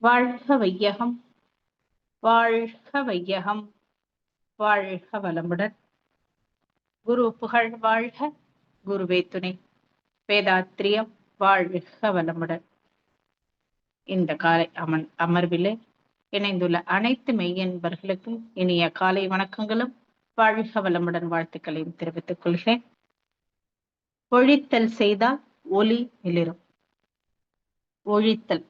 வாழ்க வையகம், வாழ்க வையகம், வாழ்க வளமுடன். குரு புகழ் வாழ்க, குருவே துணை. வேதாத்திரியம் வாழ்க வளமுடன். இந்த காலை அமர்விலே இணைந்துள்ள அனைத்து மெய்யன்பர்களுக்கும் இனிய காலை வணக்கங்களும் வாழ்க வளமுடன் வாழ்த்துக்களையும் தெரிவித்துக் கொள்கிறேன். ஒழித்தல் செய்தால் ஒளி மிளிரும். ஒழித்தல்,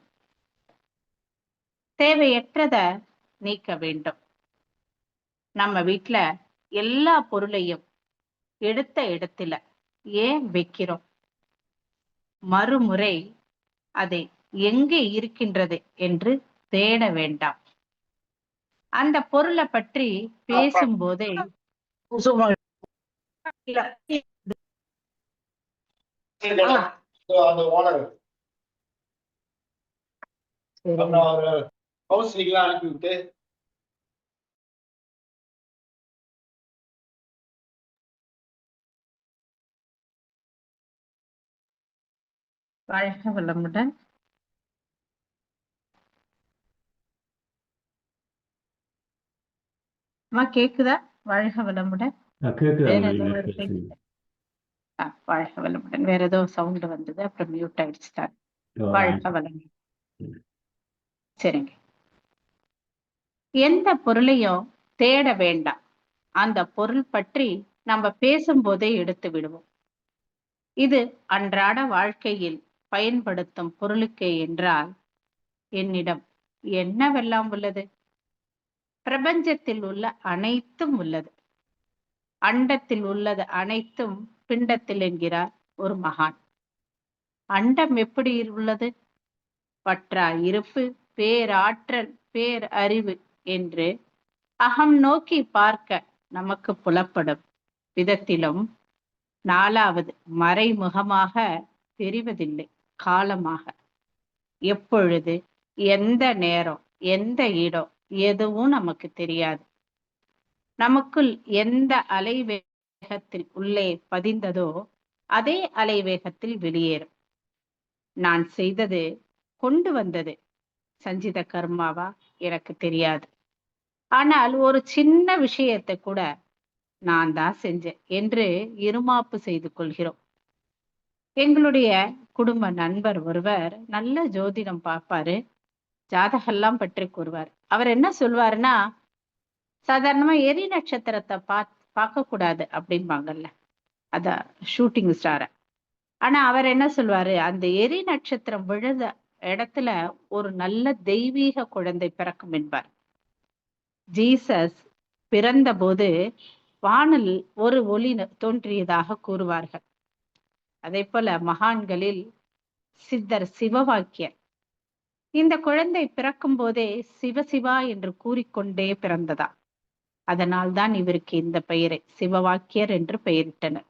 தேவையற்றத நீக்க வேண்டும். நம்ம வீட்டுல எல்லா பொருளையும் எடுத்த இடத்துல ஏன் வைக்கிறோம்? மறுமுறை அதை எங்கே இருக்கின்றது என்று தேட வேண்டாம். அந்த பொருளை பற்றி பேசும்போதே அனுப்பிவிட்டு வாழ்க வளமுடன். கேக்குதா? வாழ்க வளமுடன். வாழ்க வளமுடன். வேற ஏதோ சவுண்ட் வந்தது, அப்புறம் மியூட் ஆயிடுச்சு. வாழ்க வளமுடன். சரிங்க. எந்த பொருளையும் தேட வேண்டாம். அந்த பொருள் பற்றி நம்ம பேசும்போதே எடுத்து விடுவோம். இது அன்றாட வாழ்க்கையில் பயன்படுத்தும் பொருளுக்கே என்றால் என்னிடம் என்னவெல்லாம் உள்ளது? பிரபஞ்சத்தில் உள்ள அனைத்தும் உள்ளது. அண்டத்தில் உள்ளது அனைத்தும் பிண்டத்தில் என்கிறார் ஒரு மகான். அண்டம் எப்படி உள்ளது? பற்றா இருப்பு, பேராற்றல், பேர் அறிவு என்று அகம் நோக்கி பார்க்க நமக்கு புலப்படும் விதத்திலும் நாலாவது மறைமுகமாக தெரிவதில்லை. காலமாக எப்பொழுது, எந்த நேரம், எந்த இடம், எதுவும் நமக்கு தெரியாது. நமக்குள் எந்த அலைவேகத்தில் உள்ளே பதிந்ததோ அதே அலைவேகத்தில் வெளியேறும். நான் செய்தது, கொண்டு வந்தது சஞ்சித கர்மாவா எனக்கு தெரியாது. ஆனால் ஒரு சின்ன விஷயத்தை கூட நான் தான் செஞ்சேன் என்று இருமாப்பு செய்து கொள்கிறோம். எங்களுடைய குடும்ப நண்பர் ஒருவர் நல்ல ஜோதிடம் பார்ப்பாரு, ஜாதகெல்லாம் பற்றி கூறுவார். அவர் என்ன சொல்வாருன்னா, சாதாரணமா எரி நட்சத்திரத்தை பார்க்க கூடாது அப்படிம்பாங்கல்ல, அத ஷூட்டிங் ஸ்டார. ஆனா அவர் என்ன சொல்வாரு, அந்த எரி நட்சத்திரம் விழுத இடத்துல ஒரு நல்ல தெய்வீக குழந்தை பிறக்கும் என்பார். ஜீசஸ் பிறந்த போது வானில் ஒரு ஒளி தோன்றியதாக கூறுவார்கள். அதே போல மகான்களில் சித்தர் சிவவாக்கியர், இந்த குழந்தை பிறக்கும் போதே சிவசிவா என்று கூறிக்கொண்டே பிறந்ததா. அதனால்தான் இவருக்கு இந்த பெயரை சிவவாக்கியர் என்று பெயரிட்டனர்.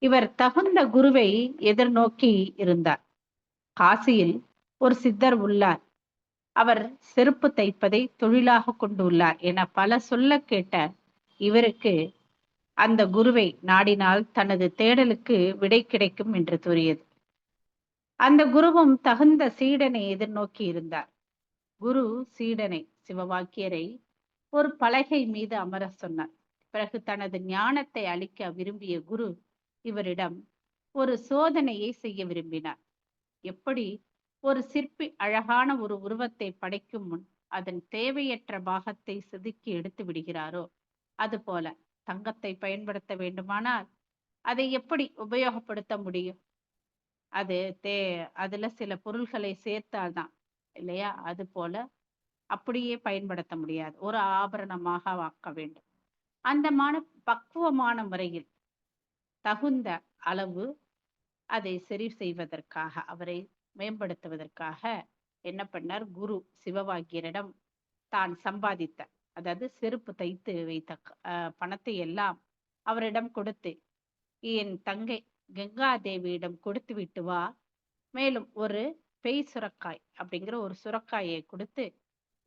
இவர் தகுந்த குருவை எதிர்நோக்கி இருந்தார். காசியில் ஒரு சித்தர் உள்ளார். அவர் செருப்பு தைப்பதை தொழிலாக கொண்டுள்ளார் என பல சொல்ல கேட்ட இவருக்கு அந்த குருவை நாடினால் தனது தேடலுக்கு விடை கிடைக்கும் என்று தோன்றியது. அந்த குருவும் தகுந்த சீடனை எதிர்நோக்கி இருந்தார். குரு சீடனை, சிவவாக்கியரை, ஒரு பலகை மீது அமர சொன்னார். பிறகு தனது ஞானத்தை அளிக்க விரும்பிய குரு இவரிடம் ஒரு சோதனையை செய்ய விரும்பினார். எப்படி ஒரு சிற்பி அழகான ஒரு உருவத்தை படைக்கும் முன் அதன் தேவையற்ற பாகத்தை செதுக்கி எடுத்து விடுகிறாரோ, அதுபோல தங்கத்தை பயன்படுத்த வேண்டுமானால் அதை எப்படி உபயோகப்படுத்த முடியும்? அதுல சில பொருள்களை சேர்த்தால்தான் இல்லையா? அது போல அப்படியே பயன்படுத்த முடியாது, ஒரு ஆபரணமாக ஆக்க வேண்டும். அந்த பக்குவமான முறையில் தகுந்த அளவு அதை சரி செய்வதற்காக, அவரை மேம்படுத்துவதற்காக என்ன பண்ணார்? குரு சிவவாக்கியரிடம் தான் சம்பாதித்த, அதாவது செருப்பு தைத்து வைத்த பணத்தை எல்லாம் அவரிடம் கொடுத்து, என் தங்கை கங்காதேவியிடம் கொடுத்து விட்டு வா, மேலும் ஒரு பெய் சுரக்காய் அப்படிங்கிற ஒரு சுரக்காயை கொடுத்து,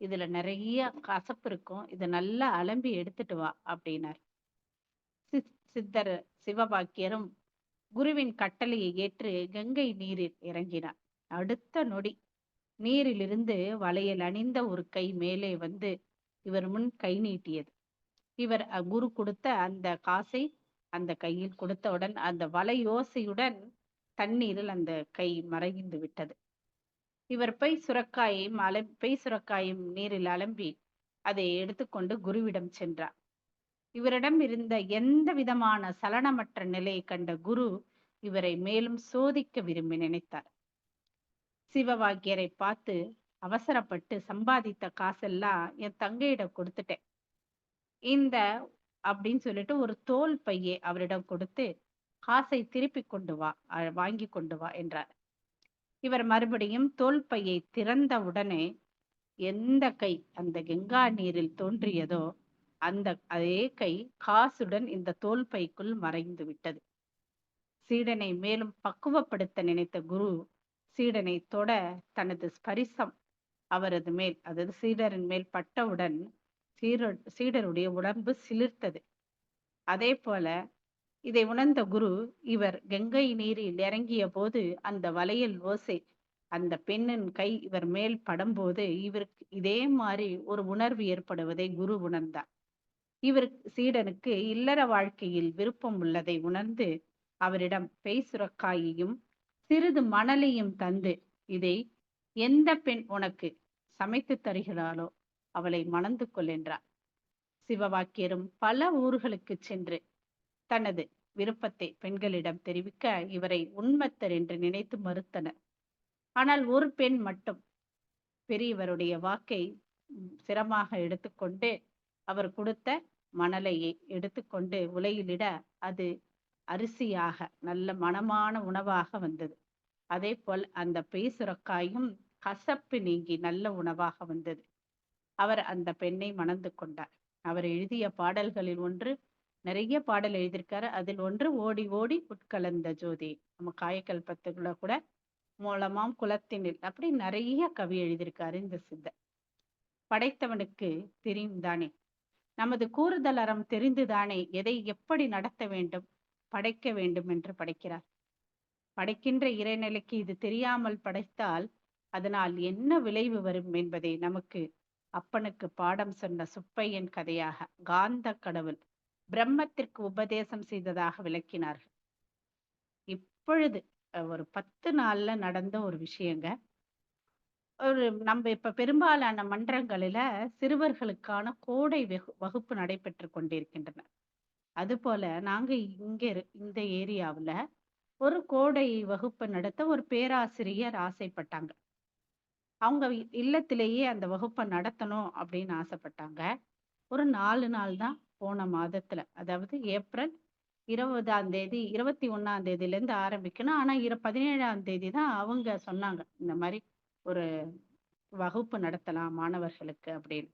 இதுல நிறைய கசப்பு இருக்கும், இதை நல்லா அலம்பி எடுத்துட்டு வா அப்படின்னார். சித்தர் சிவபாக்கியரும் குருவின் கட்டளையை ஏற்று கங்கை நீரில் இறங்கினார். அடுத்த நொடி நீரிலிருந்து வளையல் அணிந்த ஒரு கை மேலே வந்து இவர் முன் கை நீட்டியது. இவர் குரு கொடுத்த அந்த காசை அந்த கையில் கொடுத்தவுடன் அந்த வலையோசையுடன் தண்ணீரில் அந்த கை மறைந்து விட்டது. இவர் பெய் சுரக்காயும் நீரில் அலம்பி அதை எடுத்துக்கொண்டு குருவிடம் சென்றார். இவரிடம் இருந்த எந்த விதமான சலனமற்ற நிலையை கண்ட குரு இவரை மேலும் சோதிக்க விரும்பி நினைத்தார். சிவவாக்கியரை பார்த்து, அவசரப்பட்டு சம்பாதித்த காசெல்லாம் என் தங்கையிடம் கொடுத்துட்டேன். இந்த அப்படின்னு சொல்லிட்டு ஒரு தோல் பையை அவரிடம் கொடுத்து, காசை திருப்பி கொண்டு வா, வாங்கி கொண்டு வா என்றார். இவர் மறுபடியும் தோல் பையை திறந்த உடனே எந்த கை அந்த கங்கா நீரில் தோன்றியதோ அந்த அதே கை காசுடன் இந்த தோல் பைக்குள் மறைந்து விட்டது. சீடனை மேலும் பக்குவப்படுத்த நினைத்த குரு சீடனை தொட தனது ஸ்பரிசம் அவரது மேல், அதாவது சீடரின் மேல் பட்டவுடன் சீடருடைய உடம்பு சிலிர்த்தது. அதே போல இதை உணர்ந்த குரு இவர் கங்கை நீரில் இறங்கிய போது அந்த வளையல் ஓசை அந்த பெண்ணின் கை இவர் மேல் படும்போது இவருக்கு இதே மாதிரி ஒரு உணர்வு ஏற்படுவதை குரு உணர்ந்தார். இவர் சீடனுக்கு இல்லற வாழ்க்கையில் விருப்பம் உள்ளதை உணர்ந்து அவரிடம் பேய் சுரக்காயையும் சிறிது மணலையும் தந்து, இதை எந்த பெண் உனக்கு சமைத்து தருகிறாளோ அவளை மணந்து கொள் என்றார். சிவவாக்கியரும் பல ஊர்களுக்கு சென்று தனது விருப்பத்தை பெண்களிடம் தெரிவிக்க இவரை உன்மத்தர் என்று நினைத்து மறுத்தனர். ஆனால் ஒரு பெண் மட்டும் பெரியவருடைய வாக்கை சிரமாக எடுத்துக்கொண்டு அவர் கொடுத்த மணலையை எடுத்துக்கொண்டு உலையிலிட அது அரிசியாக நல்ல மணமான உணவாக வந்தது. அதே போல் அந்த பேய் சுரக்காயும் கசப்பு நீங்கி நல்ல உணவாக வந்தது. அவர் அந்த பெண்ணை மணந்து கொண்டார். அவர் எழுதிய பாடல்களில் ஒன்று, நிறைய பாடல் எழுதியிருக்காரு. அதில் ஒன்று ஓடி ஓடி உட்கலந்த ஜோதி. நம்ம காயக்கல்பத்துக்குள்ள கூட மூலமாம் குலத்தினில் அப்படி நிறைய கவி எழுதியிருக்காரு இந்த சித்தர். படைத்தவனுக்கு தெரியும் தானே, நமது கூறுதல் அறம் தெரிந்துதானே எதை எப்படி நடத்த வேண்டும், படைக்க வேண்டும் என்று படைக்கிறார். படைக்கின்ற இறைநிலைக்கு இது தெரியாமல் படைத்தால் அதனால் என்ன விளைவு வரும் என்பதை நமக்கு அப்பனுக்கு பாடம் சொன்ன சுப்பையன் கதையாக காந்த கடவுள் பிரம்மத்திற்கு உபதேசம் செய்ததாக விளக்கினார்கள். இப்பொழுது ஒரு 10 நாள்ல நடந்த ஒரு விஷயங்க. நம்ம இப்ப பெரும்பாலான மன்றங்களில சிறுவர்களுக்கான கோடை வகுப்பு நடைபெற்று கொண்டிருக்கின்றன. அதுபோல நாங்க இந்த ஏரியாவுல ஒரு கோடை வகுப்பு நடத்த ஒரு பேராசிரியர் ஆசைப்பட்டாங்க. அவங்க இல்லத்திலேயே அந்த வகுப்பை நடத்தணும் அப்படின்னு ஆசைப்பட்டாங்க. ஒரு 4 நாள் தான் போன மாதத்துல, அதாவது ஏப்ரல் 20ஆம் தேதி 21ஆம் தேதியிலேருந்து ஆரம்பிக்கணும். ஆனா 17ஆம் தேதி தான் அவங்க சொன்னாங்க, இந்த மாதிரி ஒரு வகுப்பு நடத்தலாம் மாணவர்களுக்கு அப்படின்னு.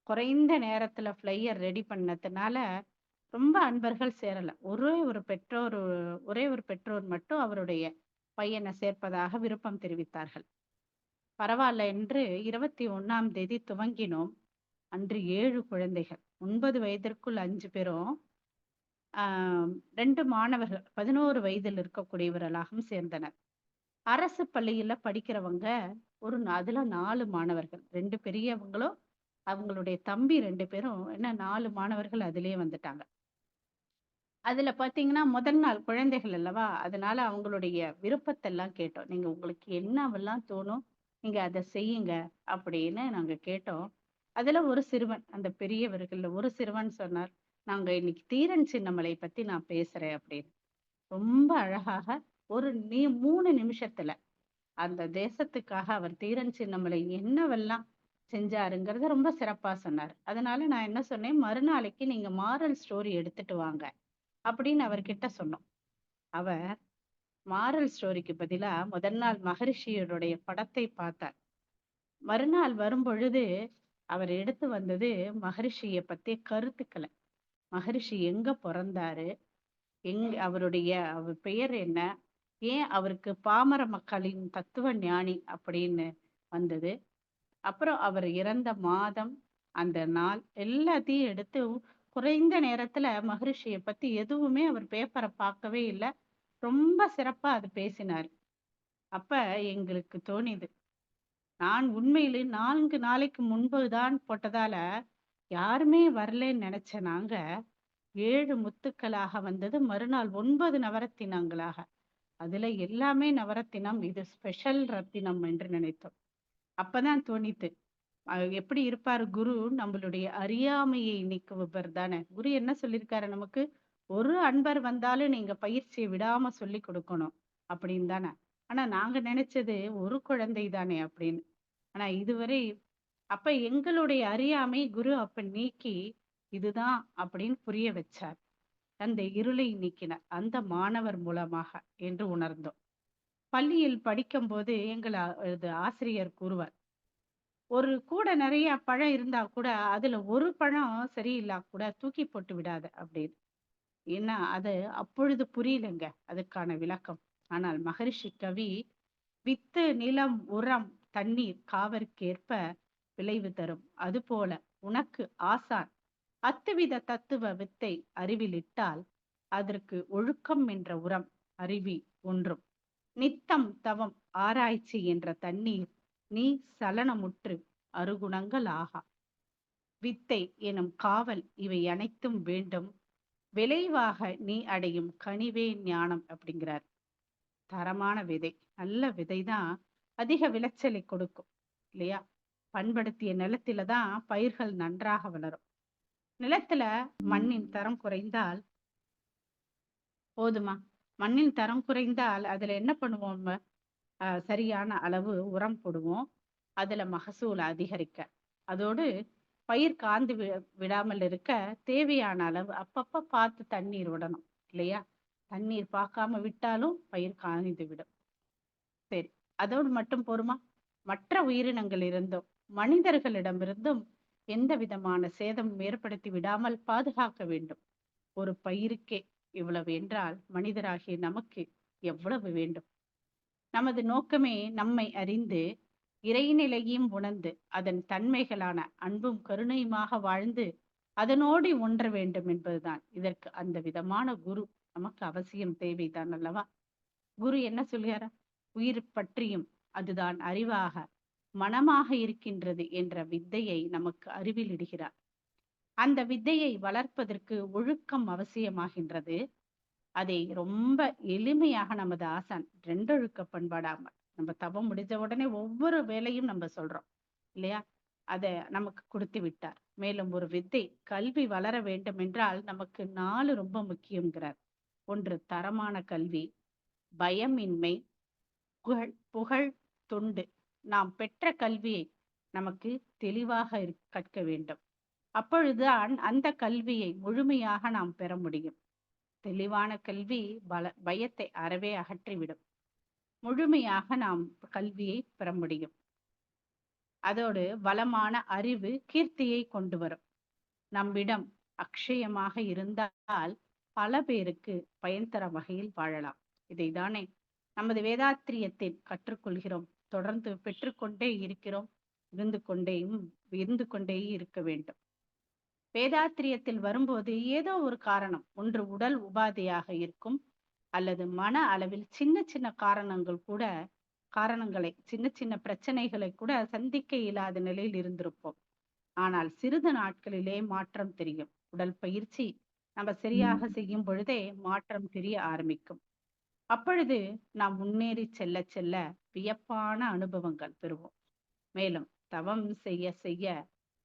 குறைந்த நேரத்துல ஃப்ளையர் ரெடி பண்ணதுனால ரொம்ப அன்பர்கள் சேரல. ஒரே ஒரு பெற்றோர் மட்டும் அவருடைய பையனை சேர்ப்பதாக விருப்பம் தெரிவித்தார்கள். பரவாயில்ல என்று 21ஆம் தேதி துவங்கினோம். அன்று 7 குழந்தைகள், 9 வயதிற்குள் 5 பேரும், 2 மாணவர்கள் 11 வயதில் இருக்கக்கூடியவர்களாகவும் சேர்ந்தனர். அரசு பள்ளியில படிக்கிறவங்க அதுல 4 மாணவர்கள், 2 பெரியவங்களும் அவங்களுடைய தம்பி 2 பேரும், என்ன 4 மாணவர்கள் அதிலேயே வந்துட்டாங்க. அதுல பாத்தீங்கன்னா முதல் நாள் குழந்தைகள் அல்லவா, அதனால அவங்களுடைய விருப்பத்தெல்லாம் கேட்டோம். நீங்க உங்களுக்கு என்னவெல்லாம் தோணும், நீங்க அதை செய்யுங்க அப்படின்னு நாங்க கேட்டோம். அதுல ஒரு சிறுவன், அந்த பெரியவர்கள்ல ஒரு சிறுவன் சொன்னார், நாங்க இன்னைக்கு தீரன் சின்னமலை பத்தி நான் பேசுறேன் அப்படின்னு. ரொம்ப அழகாக ஒரு 3 நிமிஷத்துல அந்த தேசத்துக்காக அவர் தீரன் சின்னமலை என்னவெல்லாம் செஞ்சாருங்கிறத ரொம்ப சிறப்பா சொன்னார். அதனால நான் என்ன சொன்னேன், மறுநாளைக்கு நீங்க மாரல் ஸ்டோரி எடுத்துட்டு வாங்க அப்படின்னு அவர்கிட்ட சொன்னோம். அவர் மாரல் ஸ்டோரிக்கு பதிலா முதல் நாள் மகரிஷியருடைய படத்தை பார்த்தார். மறுநாள் வரும் பொழுது அவர் எடுத்து வந்தது மகரிஷியை பத்திய கருத்துக்களை. மகரிஷி எங்க பிறந்தாரு, அவர் பெயர் என்ன, ஏன் அவருக்கு பாமர மக்களின் தத்துவ ஞானி அப்படின்னு வந்தது, அப்புறம் அவர் இறந்த மாதம், அந்த நாள் எல்லாத்தையும் எடுத்து குறைந்த நேரத்துல மகரிஷியை பத்தி எதுவுமே அவர் பேப்பரை பார்க்கவே இல்லை, ரொம்ப சிறப்பா அது பேசினார். அப்ப எங்களுக்கு தோணிது, நான் உண்மையிலே 4 நாளைக்கு முன்பு தான் போட்டதால, யாருமே வரலேன்னு நெனச்ச நாங்க, 7 முத்துக்களாக வந்தது. மறுநாள் 9 நவரத்தினங்களாக. அதுல எல்லாமே நவரத்தினம். இது ஸ்பெஷல் ரத்தினம் என்று நினைத்தோம். அப்பதான் தோணித்து. எப்படி இருப்பாரு குரு? நம்மளுடைய அறியாமையை நீக்குபவர் தானே. குரு என்ன சொல்லியிருக்காரு நமக்கு? ஒரு அன்பர் வந்தாலும் நீங்க பயிற்சிய விடாம சொல்லிக் குடுக்கணும். அப்படின்னு தானே. ஆனா நாங்க நெனச்சது ஒரு குழந்தை தானே அப்படின்னு. ஆனா இதுவரை அப்ப எங்களுடைய அறியாமை குரு அப்ப நீக்கி, இதுதான் அப்படின்னு புரிய வச்சார். அந்த இருளை நீக்கினார். அந்த மாணவர் மூலமாக என்று உணர்ந்தோம். பள்ளியில் படிக்கும்போது இது ஆசிரியர் கூறுவார். ஒரு கூட நெறைய பழம் இருந்தா கூட, அதுல ஒரு பழம் சரியில்லா கூட தூக்கி போட்டு விடாத அப்படின்னு. ஏன்னா, அது அப்பொழுது புரியலங்க அதுக்கான விளக்கம். ஆனால் மகரிஷி கவி, "வித்து, நிலம், உரம், தண்ணீர் காவற்கேற்ப விளைவு தரும். அதுபோல உனக்கு ஆசான் அத்துவித தத்துவ வித்தை அறிவிலிட்டால், அதற்கு ஒழுக்கம் என்ற உரம் அறிவி ஒன்றும். நித்தம் தவம் ஆராய்ச்சி என்ற தண்ணீர் நீ சலனமுற்று அருகுணங்கள் ஆகா. வித்தை எனும் காவல் இவை அனைத்தும் வேண்டும். விளைவாக நீ அடையும் கனிவே ஞானம்" அப்படிங்கிறார். தரமான விதை. நல்ல விதை தான் அதிக விளைச்சலை கொடுக்கும். இல்லையா? பண்படுத்திய நிலத்தில தான் பயிர்கள் நன்றாக வளரும். நிலத்துல மண்ணின் தரம் குறைந்தால் போதுமா? மண்ணின் தரம் குறைந்தால் அதுல என்ன பண்ணுவோம் நம்ம? சரியான அளவு உரம் போடுவோம். அதுல மகசூல் அதிகரிக்க. அதோடு பயிர் காந்து விடாமல் இருக்க தேவையான அளவு அப்பப்ப பார்த்து தண்ணீர் விடணும். இல்லையா? தண்ணீர் பார்க்காம விட்டாலும் பயிர் காய்ந்து விடும். சரி. அதோடு மட்டும் போருமா? மற்ற உயிரினங்கள் இருந்தும், மனிதர்களிடமிருந்தும் எந்த விதமான சேதமும் ஏற்படுத்தி விடாமல் பாதுகாக்க வேண்டும். ஒரு பயிருக்கே இவ்வளவு என்றால், மனிதராகிய நமக்கு எவ்வளவு வேண்டும்? நமது நோக்கமே நம்மை அறிந்து, இறைநிலையையும் உணர்ந்து, அதன் தன்மைகளான அன்பும் கருணையுமாக வாழ்ந்து, அதனோடு ஒன்ற வேண்டும் என்பதுதான். இதற்கு அந்த விதமான குரு நமக்கு அவசியம் தேவைதான் அல்லவா? குரு என்ன சொல்கிறார்? உயிர் பற்றியும் அதுதான் அறிவாக, மனமாக இருக்கின்றது என்ற வித்தையை நமக்கு அறிவில் இடுகிறார். அந்த வித்தையை வளர்ப்பதற்கு ஒழுக்கம் அவசியமாகின்றது. அதை ரொம்ப எளிமையாக நமது ஆசான் 2 ஒழுக்க பண்பாடாம, நம்ம தவம் முடிஞ்ச உடனே ஒவ்வொரு வேலையும் நம்ம சொல்றோம். இல்லையா? அத நமக்கு குடுத்து விட்டார். மேலும் ஒரு வித்தை, கல்வி வளர வேண்டும் என்றால் நமக்கு 4 ரொம்ப முக்கியம்ங்கிறார். 1 தரமான கல்வி, பயமின்மை, புகழ், தொண்டு. நாம் பெற்ற கல்வியை நமக்கு தெளிவாக கற்க வேண்டும். அப்பொழுதுதான் அந்த கல்வியை முழுமையாக நாம் பெற முடியும். தெளிவான கல்வி பயத்தை அறவே அகற்றிவிடும். முழுமையாக நாம் கல்வியை பெற முடியும். அதோடு வளமான அறிவு கீர்த்தியை கொண்டு வரும். நம்மிடம் அக்ஷயமாக இருந்தால் பல பேருக்கு பயன் தரும் வகையில் வாழலாம். இதைத்தானே நமது வேதாத்திரியத்தில் கற்றுக்கொள்கிறோம். தொடர்ந்து பெற்றுக்கொண்டே இருக்கிறோம். இருந்து கொண்டே இருக்க வேண்டும். வேதாத்திரியத்தில் வரும்போது ஏதோ ஒரு காரணம், ஒன்று உடல் உபாதையாக இருக்கும், அல்லது மன அளவில் சின்ன சின்ன காரணங்களை சின்ன சின்ன பிரச்சனைகளை கூட சந்திக்க இயலாத நிலையில் இருந்திருப்போம். ஆனால் சிறிது நாட்களிலே மாற்றம் தெரியும். உடல் பயிற்சி நம்ம சரியாக செய்யும் பொழுதே மாற்றம் தெரிய ஆரம்பிக்கும். அப்பொழுது நாம் முன்னேறி செல்ல செல்ல வியப்பான அனுபவங்கள் பெறுவோம். மேலும் தவம் செய்ய செய்ய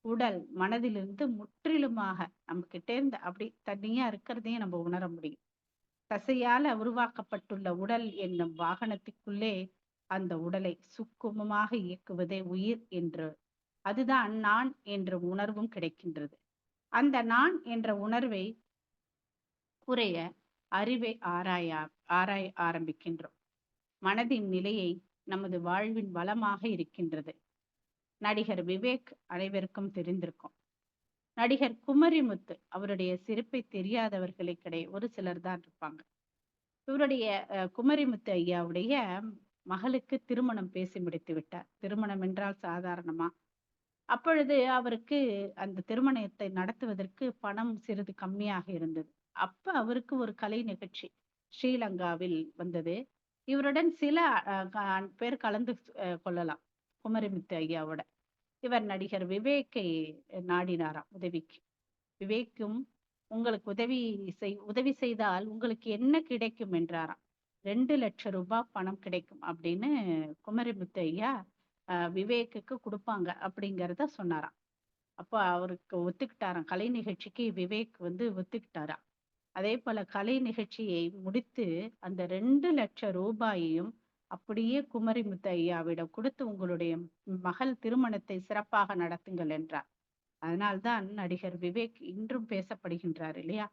உடல் மனதிலிருந்து முற்றிலுமாக நம்ம கிட்ட இருந்து அப்படி தனியா இருக்கிறதையும் நம்ம உணர முடியும். தசையால உருவாக்கப்பட்டுள்ள உடல் என்னும் வாகனத்துக்குள்ளே அந்த உடலை சுக்குமமாக இயக்குவதே உயிர் என்று, அதுதான் நான் என்ற உணர்வும் கிடைக்கின்றது. அந்த நான் என்ற உணர்வை குறைய அறிவை ஆராய ஆரம்பிக்கின்றோம். மனதின் நிலையை நமது வாழ்வின் வளமாக இருக்கின்றது. நடிகர் விவேக் அனைவருக்கும் தெரிந்திருக்கும். நடிகர் குமரிமுத்து, அவருடைய சிரிப்பை தெரியாதவர்களே ஒரு சிலர் தான் இருப்பாங்க. இவருடைய குமரிமுத்து ஐயாவுடைய மகளுக்கு திருமணம் பேசி முடித்து விட்டார். திருமணம் என்றால் சாதாரணமா? அப்பொழுது அவருக்கு அந்த திருமணத்தை நடத்துவதற்கு பணம் சிறிது கம்மியாக இருந்தது. அப்ப அவருக்கு ஒரு கலை நிகழ்ச்சி ஸ்ரீலங்காவில் வந்தது. இவருடன் சில பேர் கலந்து கொள்ளலாம். குமரிமுத்து ஐயாவோட. இவர் நடிகர் விவேக்கை நாடினாராம் உதவிக்கு. விவேக்கும் உங்களுக்கு உதவி செய்தால் உங்களுக்கு என்ன கிடைக்கும் என்றாராம். 2,00,000 பணம் கிடைக்கும் அப்படின்னு குமரிமுத்து ஐயா விவேக்குக்கு கொடுப்பாங்க அப்படிங்கிறத சொன்னாராம். அப்போ அவருக்கு ஒத்துக்கிட்டாராம். கலை நிகழ்ச்சிக்கு விவேக் ஒத்துக்கிட்டாராம். அதே போல கலை நிகழ்ச்சியை முடித்து அந்த 2,00,000 அப்படியே குமரிமுத்து ஐயாவிடம் கொடுத்து உங்களுடைய மகள் திருமணத்தை சிறப்பாக நடத்துங்கள் என்றார். அதனால்தான் நடிகர் விவேக் இன்றும் பேசப்படுகின்றார் இல்லையா?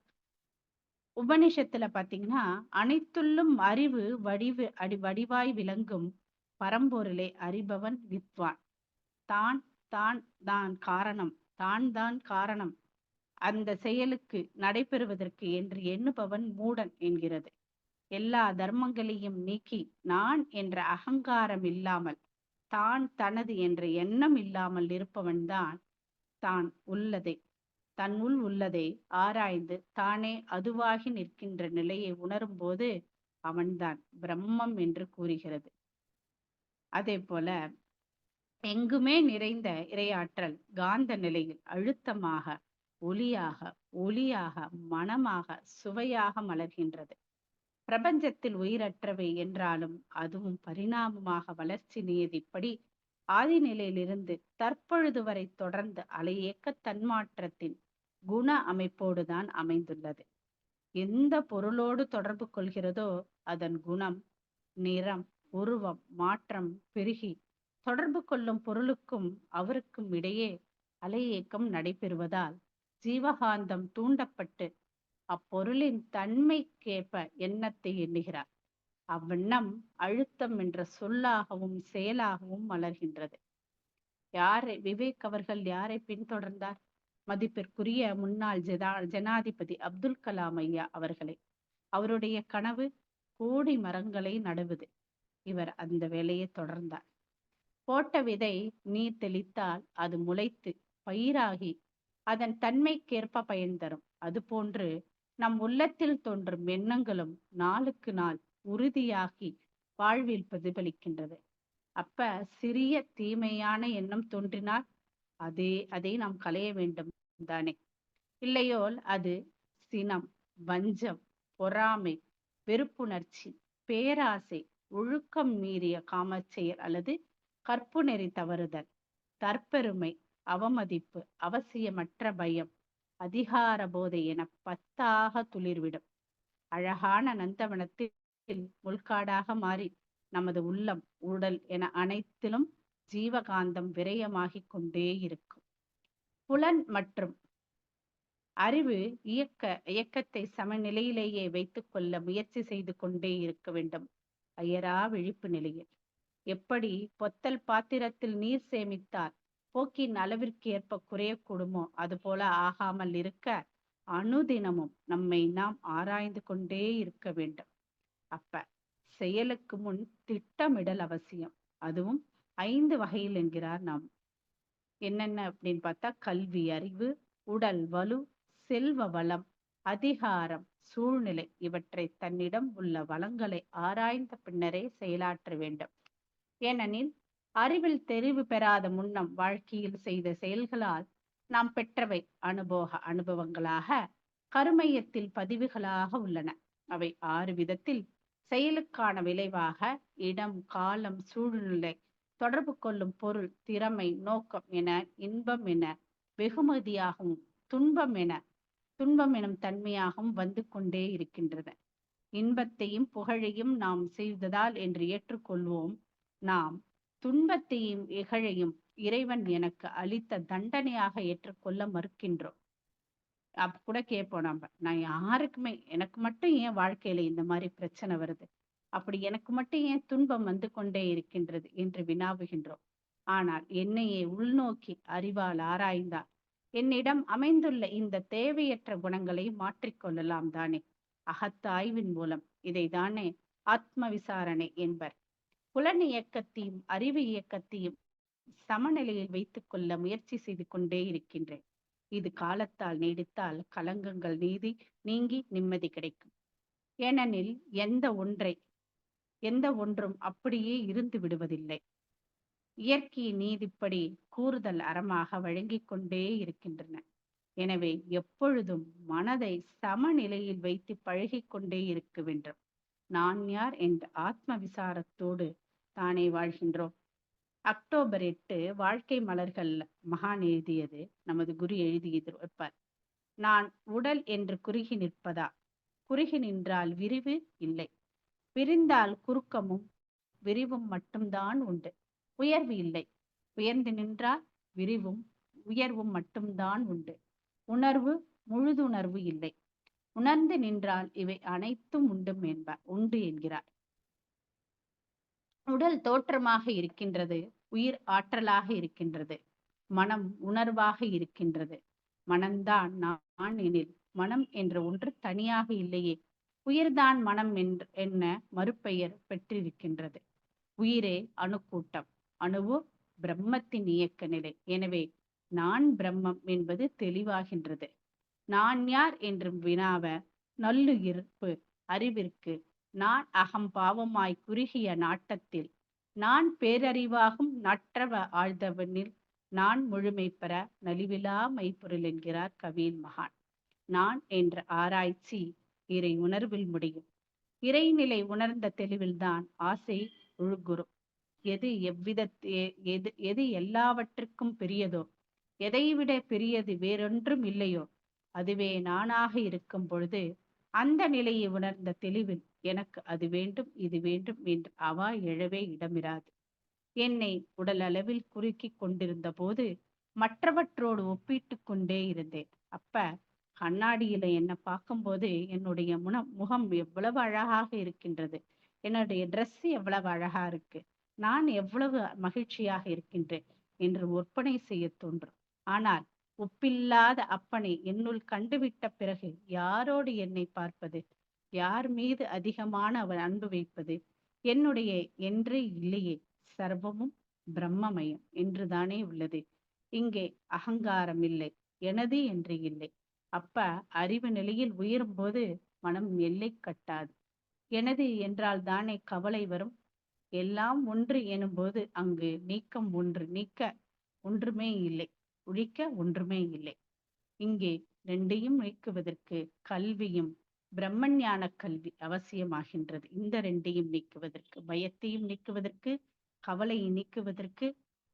உபனிஷத்துல பாத்தீங்கன்னா, அனைத்துள்ளும் அறிவு வடிவாய் விளங்கும் பரம்பொருளை அறிபவன் வித்வான். தான் தான் தான் காரணம், தான் காரணம் அந்த செயலுக்கு நடைபெறுவதற்கு என்று எண்ணுபவன் மூடன் என்கிறது. எல்லா தர்மங்களையும் நீக்கி நான் என்ற அகங்காரம் இல்லாமல், தான் தனது என்ற எண்ணம் இல்லாமல் இருப்பவன்தான் தன்னுள் உள்ளதை ஆராய்ந்து தானே அதுவாகி நிற்கின்ற நிலையை உணரும் போது அவன்தான் பிரம்மம் என்று கூறுகிறது. அதே போல எங்குமே நிறைந்த இறையாற்றல் காந்த நிலையில் அழுத்தமாக, ஒளியாக, மனமாக, சுவையாக மலர்கின்றது. பிரபஞ்சத்தில் உயிரற்றவை என்றாலும் அதுவும் பரிணாமமாக வளர்ச்சி நியதிப்படி ஆதி நிலையிலிருந்து தற்பொழுது வரை தொடர்ந்து அலையியக்க தன்மாற்றத்தின் குண அமைப்போடுதான் அமைந்துள்ளது. எந்த பொருளோடு தொடர்பு கொள்கிறதோ அதன் குணம், நிறம், உருவம், மாற்றம் பெருகி தொடர்பு கொள்ளும் பொருளுக்கும் அவருக்கும் இடையே அலையியக்கம் நடைபெறுவதால் ஜீவகாந்தம் தூண்டப்பட்டு அப்பொருளின் தன்மைக்கேற்ப எண்ணத்தை எண்ணுகிறார். அவ்வண்ணம் அழுத்தம் என்ற சொல்லாகவும் செயலாகவும் மலர்கின்றது. விவேக் அவர்கள் யாரை பின்தொடர்ந்தார்? மதிப்பிற்குரிய முன்னாள் ஜனாதிபதி அப்துல் கலாம் ஐயா அவர்களை. அவருடைய கனவு கோடி மரங்களை நடுவது. இவர் அந்த வேலையை தொடர்ந்தார். போட்ட விதை நீர் தெளித்தால் அது முளைத்து பயிராகி அதன் தன்மைக்கேற்ப பயன் தரும். அதுபோன்று நம் உள்ளத்தில் தோன்றும் எண்ணங்களும் நாளுக்கு நாள் உறுதியாகி வாழ்வில் பிரதிபலிக்கின்றது. அப்ப சிறிய தீமையான எண்ணம் தோன்றினால் அதை நாம் களைய வேண்டும் தானே? இல்லையோல் அது சினம், வஞ்சம், பொறாமை, வெறுப்புணர்ச்சி, பேராசை, ஒழுக்கம் மீறிய காமச்செயல் அல்லது கற்பு நெறி தவறுதல், தற்பெருமை, அவமதிப்பு, அவசியமற்ற பயம், அதிகார போதை என 10ஆக துளிர்விடும். அழகான நந்தவனத்தில் முள்காடாக மாறி நமது உள்ளம், உடல் என அனைத்திலும் ஜீவகாந்தம் விரயமாகிக் கொண்டே இருக்கும். புலன் மற்றும் அறிவு இயக்கத்தை சமநிலையிலேயே வைத்துக் கொள்ள முயற்சி செய்து கொண்டே இருக்க வேண்டும். அயரா விழிப்பு நிலையில். எப்படி பொத்தல் பாத்திரத்தில் நீர் சேமித்தால் போக்கின் அளவிற்கு ஏற்ப குறையக்கூடுமோ அதுபோல ஆகாமல் இருக்க அனுதினமும் நம்மை நாம் ஆராய்ந்து கொண்டே இருக்க வேண்டும். அப்ப செயலுக்கு முன் திட்டமிடல் அவசியம். அதுவும் 5 வகையில் என்கிறார். நாம் என்னென்ன அப்படின்னு பார்த்தா, கல்வி அறிவு, உடல் வலு, செல்வ வளம், அதிகாரம், சூழ்நிலை இவற்றை தன்னிடம் உள்ள வளங்களை ஆராய்ந்த பின்னரே செயலாற்ற வேண்டும். ஏனெனில் அறிவில் தெரிவு பெறாத முன்னம் வாழ்க்கையில் செய்த செயல்களால் நாம் பெற்றவை அனுபவங்களாக கருமையத்தில் பதிவுகளாக உள்ளன. அவை 6 விதத்தில் செயலுக்கான விளைவாக இடம், காலம், சூழ்நிலை, தொடர்பு கொள்ளும் பொருள், திறமை, நோக்கம் என இன்பம் என வெகுமதியாகவும் துன்பம் எனும் தன்மையாகவும் வந்து கொண்டே இருக்கின்றன. இன்பத்தையும் புகழையும் நாம் செய்ததால் என்று ஏற்றுக்கொள்வோம். நாம் துன்பத்தையும் இகழையும் இறைவன் எனக்கு அளித்த தண்டனையாக ஏற்றுக்கொள்ள மறுக்கின்றோம். அப்ப கூட கேட்போம் நான் யாருக்குமே, எனக்கு மட்டும் ஏன் வாழ்க்கையில இந்த மாதிரி பிரச்சனை வருது, அப்படி எனக்கு மட்டும் ஏன் துன்பம் வந்து கொண்டே இருக்கின்றது என்று வினாவுகின்றோம். ஆனால் என்னையே உள்நோக்கி அறிவால் ஆராய்ந்தால் என்னிடம் அமைந்துள்ள இந்த தேவையற்ற குணங்களை மாற்றிக்கொள்ளலாம் தானே. அகத்தாய்வின் மூலம் இதை தானே ஆத்ம விசாரணை என்பர். புலன் இயக்கத்தையும் அறிவு இயக்கத்தையும் சமநிலையில் வைத்துக் கொள்ள முயற்சி செய்து கொண்டே இருக்கின்றேன். இது காலத்தால் நீடித்தால் கலங்கங்கள் நீங்கி நிம்மதி கிடைக்கும். ஏனெனில் எந்த ஒன்றும் அப்படியே இருந்து விடுவதில்லை. இயற்கையின் நீதிப்படி கூறுதல் அறமாக வழங்கிக் கொண்டே இருக்கின்றன. எனவே எப்பொழுதும் மனதை சமநிலையில் வைத்து பழகிக் கொண்டே இருக்க வேண்டும். நான் யார் என்ற ஆத்ம விசாரத்தோடு தானே வாழ்கின்றோம். அக்டோபர் 8 வாழ்க்கை மலர்கள் மகான் எழுதியது, நமது குரு எழுதியிருப்பார். நான் உடல் என்று குறுகி நிற்பதா? குறுகி நின்றால் விரிவு இல்லை, விரிந்தால் குறுக்கமும் விரிவும் மட்டும்தான் உண்டு, உயர்வு இல்லை. உயர்ந்து நின்றால் விரிவும் உயர்வும் மட்டும்தான் உண்டு, உணர்வு முழுதுணர்வு இல்லை. உணர்ந்து நின்றால் இவை அனைத்தும் உண்டு என்கிறார். உடல் தோற்றமாக இருக்கின்றது, உயிர் ஆற்றலாக இருக்கின்றது, மனம் உணர்வாக இருக்கின்றது. மனம்தான் நான் எனில் மனம் என்ற ஒன்று தனியாக இல்லையே. உயிர்தான் மனம் என்ன மறுபெயர் பெற்றிருக்கின்றது. உயிரே அணுக்கூட்டம், அணுவோ பிரம்மத்தின் இயக்க நிலை. எனவே நான் பிரம்மம் என்பது தெளிவாகின்றது. நான் யார் என்று வினாவ நல்லுயிர்ப்பு அறிவிற்கு நான் அகம்பாவமாய் குறுகிய நாட்டத்தில் நான் பேரறிவாகும் நற்றவ ஆழ்ந்தவனில் நான் முழுமை பெற நலிவிலா மெய்ப்பொருள் என்கிறார் கவியின் மகான். நான் என்ற ஆராய்ச்சி இறை உணர்வில் முடியும். இறைநிலை உணர்ந்த தெளிவில்தான் ஆசை ஒழுகுறும். எது எது எல்லாவற்றுக்கும் பெரியதோ, எதைவிட பெரியது வேறொன்றும் இல்லையோ, அதுவே நானாக இருக்கும் பொழுது அந்த நிலையை உணர்ந்த தெளிவில் எனக்கு அது வேண்டும் இது வேண்டும் என்று அவா எழவே இடமிராது. என்னை உடல் அளவில் குறுக்கி கொண்டிருந்த போது மற்றவற்றோடு ஒப்பிட்டு கொண்டே இருந்தேன். அப்ப கண்ணாடியில என்னை பார்க்கும்போது என்னுடைய முகம் எவ்வளவு அழகாக இருக்கின்றது, என்னுடைய ட்ரெஸ் எவ்வளவு அழகா இருக்கு, நான் எவ்வளவு மகிழ்ச்சியாக இருக்கின்றேன் என்று ஒப்பனை செய்ய தோன்றும். ஆனால் ஒப்பில்லாத அப்பனை என்னுள் கண்டுவிட்ட பிறகு யாரோடு என்னை பார்ப்பது, யார் மீது அதிகமான அவன் அன்பு வைப்பது, என்னுடைய என்றே இல்லையே, சர்வமும் பிரம்மமயம் என்றுதானே உள்ளது. இங்கே அகங்காரம் இல்லை, எனது என்று இல்லை. அப்ப அறிவு நிலையில் உயரும் போது மனம் எல்லை கட்டாது. எனது என்றால் தானே கவலை வரும். எல்லாம் ஒன்று எனும்போது அங்கு நீக்கம் ஒன்று, நீக்க ஒன்றுமே இல்லை, ஒழிக்க ஒன்றுமே இல்லை. இங்கே ரெண்டையும் நீக்குவதற்கு கல்வியும் பிரம்மஞான கல்வி அவசியமாகின்றது. இந்த ரெண்டையும் நீக்குவதற்கு, பயத்தையும் நீக்குவதற்கு, கவலையை நீக்குவதற்கு,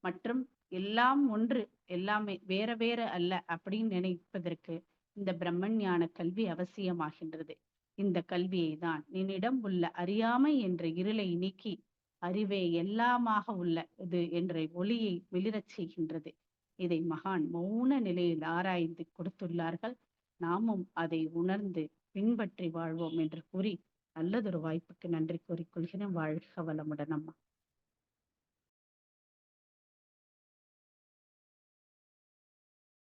மற்றும் எல்லாம் ஒன்று எல்லாமே வேற வேற அல்ல அப்படின்னு நினைப்பதற்கு இந்த பிரம்மஞான கல்வி அவசியமாகின்றது. இந்த கல்வியை தான் என்னிடம் உள்ள அறியாமை என்ற இருளை நீக்கி அறிவே எல்லாமாக உள்ள இது என்ற ஒளியை வெளிரச் செய்கின்றது. இதை மகான் மௌன நிலையில் ஆராய்ந்து கொடுத்துள்ளார்கள். நாமும் அதை உணர்ந்து பின்பற்றி வாழ்வோம் என்று கூறி நல்லதொரு வாய்ப்புக்கு நன்றி கூறிக்கொள்கிறேன். வாழ்க வளமுடன் அம்மா.